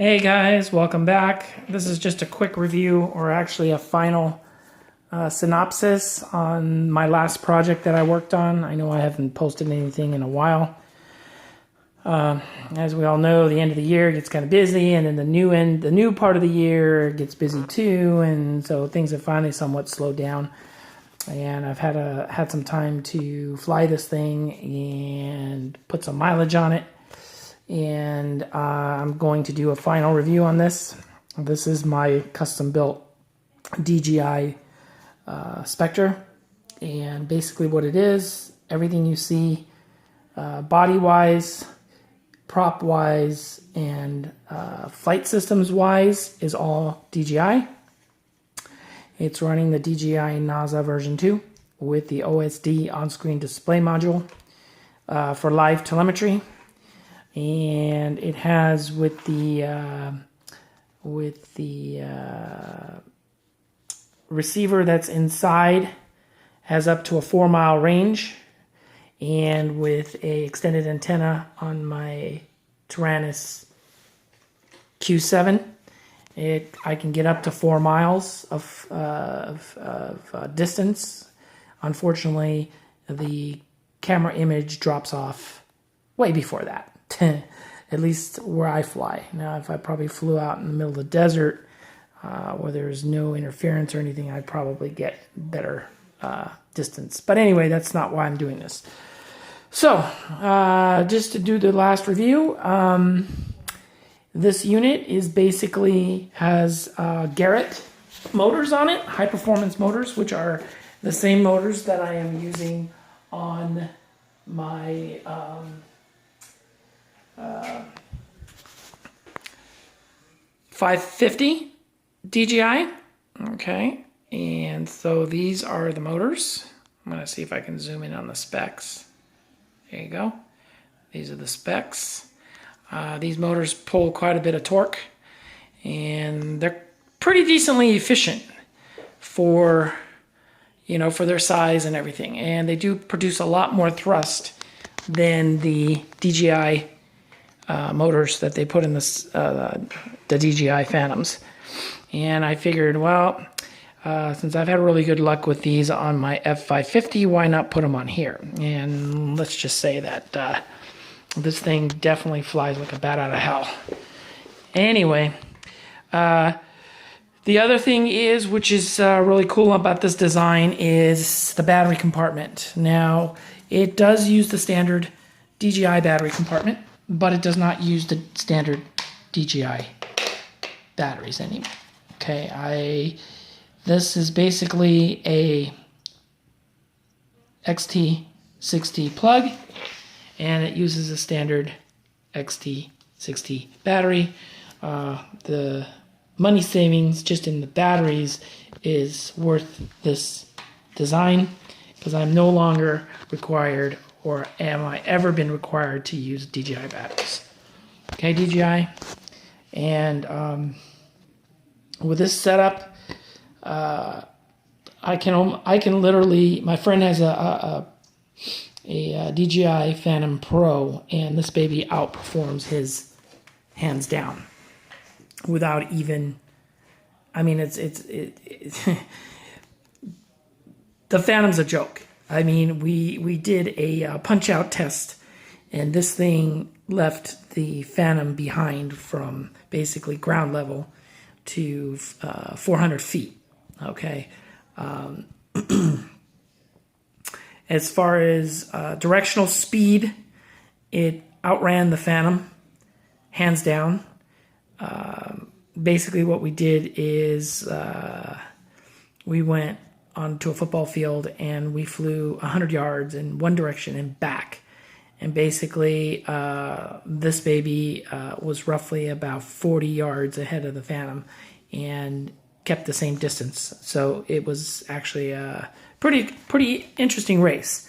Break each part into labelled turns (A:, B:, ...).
A: Hey guys, welcome back. This is just a quick review, or actually a final synopsis on my last project that I worked on. I know I haven't posted anything in a while. As we all know, the end of the year gets kind of busy, and then the new part of the year gets busy too, and so things have finally somewhat slowed down. And I've had some time to fly this thing and put some mileage on it. And I'm going to do a final review on this. This is my custom built DJI Specter, and basically what it is, everything you see body wise, prop wise, and flight systems wise is all DJI. It's running the DJI NASA version 2 with the OSD on-screen display module for live telemetry. And it has with the receiver that's inside, has up to a 4-mile range, and with a extended antenna on my Taranis Q7, I can get up to 4 miles of distance. Unfortunately, the camera image drops off way before that. At least where I fly. Now, if I probably flew out in the middle of the desert where there's no interference or anything, I'd probably get better distance. But anyway, that's not why I'm doing this. So, just to do the last review, this unit is basically has Garrett motors on it, high performance motors, which are the same motors that I am using on my 550 DJI. Okay, and so these are the motors. I'm going to see if I can zoom in on the specs. There you go. These are the specs. These motors pull quite a bit of torque, and they're pretty decently efficient for, for their size and everything. And they do produce a lot more thrust than the DJI motors that they put in the DJI Phantoms. And I figured, well, since I've had really good luck with these on my F550, why not put them on here? And let's just say that this thing definitely flies like a bat out of hell. Anyway, the other thing is, which is really cool about this design, is the battery compartment. Now, it does use the standard DJI battery compartment, but it does not use the standard DJI batteries anymore. Okay, this is basically a XT60 plug, and it uses a standard XT60 battery. The money savings just in the batteries is worth this design, because I'm no longer required, or am I ever been required, to use DJI batteries. Okay, DJI. And with this setup, I can literally, my friend has a DJI Phantom Pro, and this baby outperforms his hands down without even, I mean, it's the Phantom's a joke. I mean, we did a punch-out test, and this thing left the Phantom behind from basically ground level to 400 feet, okay? As far as directional speed, it outran the Phantom, hands down. Basically what we did is we went onto a football field and we flew 100 yards in one direction and back. And basically this baby was roughly about 40 yards ahead of the Phantom and kept the same distance. So it was actually a pretty interesting race.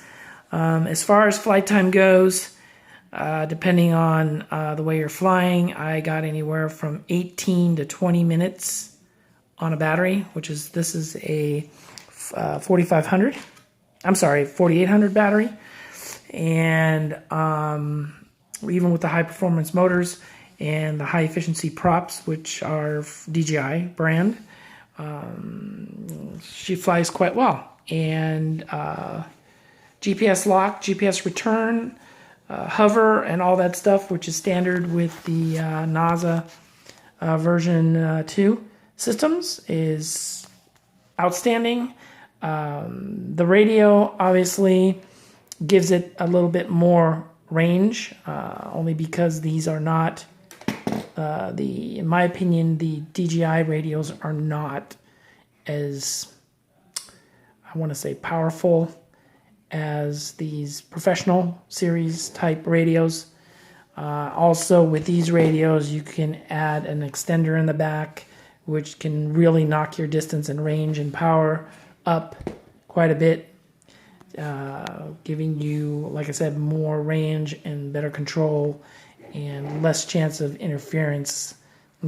A: As far as flight time goes, depending on the way you're flying, I got anywhere from 18 to 20 minutes on a battery, this is a 4800 battery. And even with the high performance motors, and the high efficiency props, which are DJI brand. She flies quite well. And GPS lock, GPS return, hover, and all that stuff, which is standard with the NASA version 2 systems, is outstanding. The radio obviously gives it a little bit more range, only because these are not, in my opinion, the DJI radios are not as, I want to say, powerful as these professional series type radios. Also with these radios, you can add an extender in the back, which can really knock your distance and range and power up quite a bit, giving you, like I said, more range and better control and less chance of interference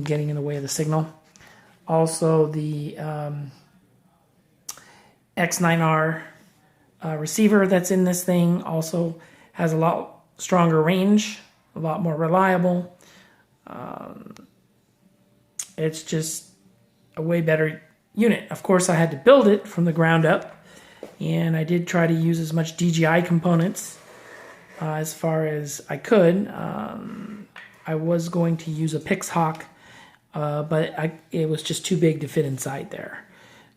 A: getting in the way of the signal. Also, the X9R receiver that's in this thing also has a lot stronger range, a lot more reliable. It's just a way better unit. Of course, I had to build it from the ground up, and I did try to use as much DJI components as far as I could. I was going to use a Pixhawk, but it was just too big to fit inside there.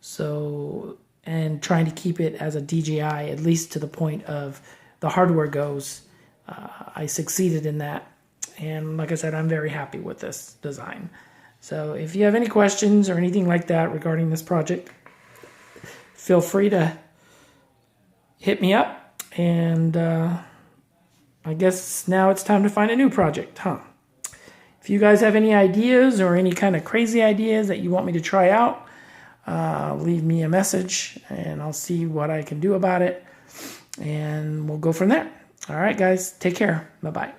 A: So, and trying to keep it as a DJI, at least to the point of the hardware goes, I succeeded in that. And like I said, I'm very happy with this design. So if you have any questions or anything like that regarding this project, feel free to hit me up. And I guess now it's time to find a new project, huh? If you guys have any ideas or any kind of crazy ideas that you want me to try out, leave me a message and I'll see what I can do about it. And we'll go from there. All right, guys, take care. Bye-bye.